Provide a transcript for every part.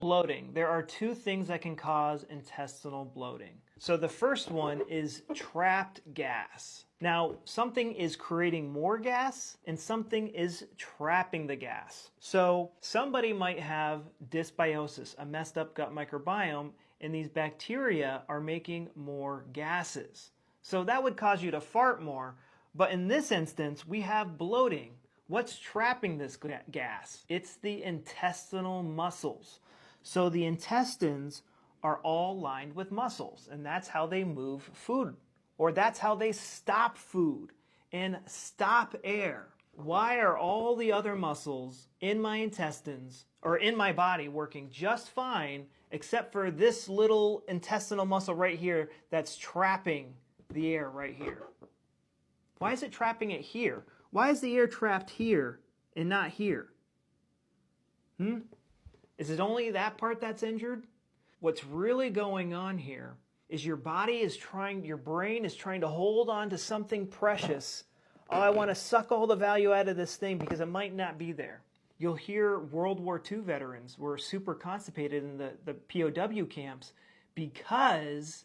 Bloating. There are two things that can cause intestinal bloating. So the first one is trapped gas. Now, something is creating more gas and something is trapping the gas. So somebody might have dysbiosis, a messed up gut microbiome, and these bacteria are making more gases. So that would cause you to fart more. But in this instance, we have bloating. What's trapping this gas? It's the intestinal muscles. So the intestines are all lined with muscles, and that's how they move food, or that's how they stop food and stop air. Why are all the other muscles in my intestines or in my body working just fine, except for this little intestinal muscle right here that's trapping the air right here? Why is it trapping it here? Why is the air trapped here and not here? Is it only that part that's injured? What's really going on here is your brain is trying to hold on to something precious. Oh, I want to suck all the value out of this thing because it might not be there. You'll hear World War II veterans were super constipated in the POW camps because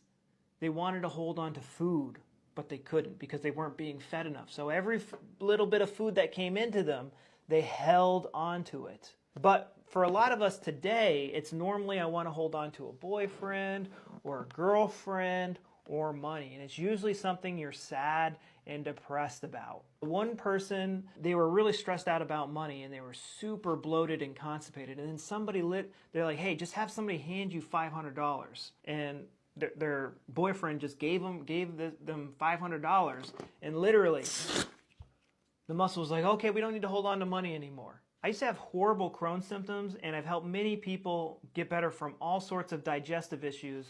they wanted to hold on to food, but they couldn't because they weren't being fed enough. So every little bit of food that came into them, they held on to it. But for a lot of us today, it's normally I want to hold on to a boyfriend or a girlfriend or money. And it's usually something you're sad and depressed about. One person, they were really stressed out about money and they were super bloated and constipated. And then they're like, hey, just have somebody hand you $500. And their boyfriend just gave them $500. And literally, the muscle was like, okay, we don't need to hold on to money anymore. I used to have horrible Crohn's symptoms, and I've helped many people get better from all sorts of digestive issues,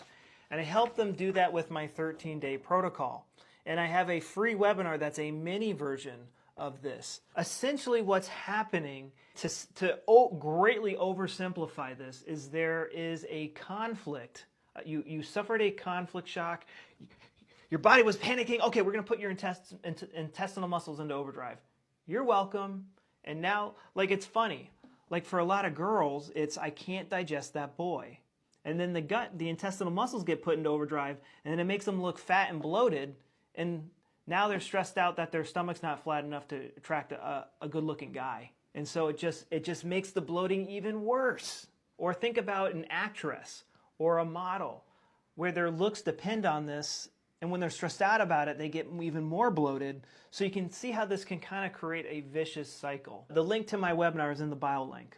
and I help them do that with my 13-day protocol. And I have a free webinar that's a mini version of this. Essentially what's happening, to greatly oversimplify this, is there is a conflict. You suffered a conflict shock. Your body was panicking. Okay, we're going to put your intestinal muscles into overdrive. You're welcome. And now, like, it's funny. Like, for a lot of girls, it's, I can't digest that boy. And then the intestinal muscles get put into overdrive, and then it makes them look fat and bloated. And now they're stressed out that their stomach's not flat enough to attract a good-looking guy. And so it just makes the bloating even worse. Or think about an actress or a model where their looks depend on this. And when they're stressed out about it, they get even more bloated. So you can see how this can kind of create a vicious cycle. The link to my webinar is in the bio link.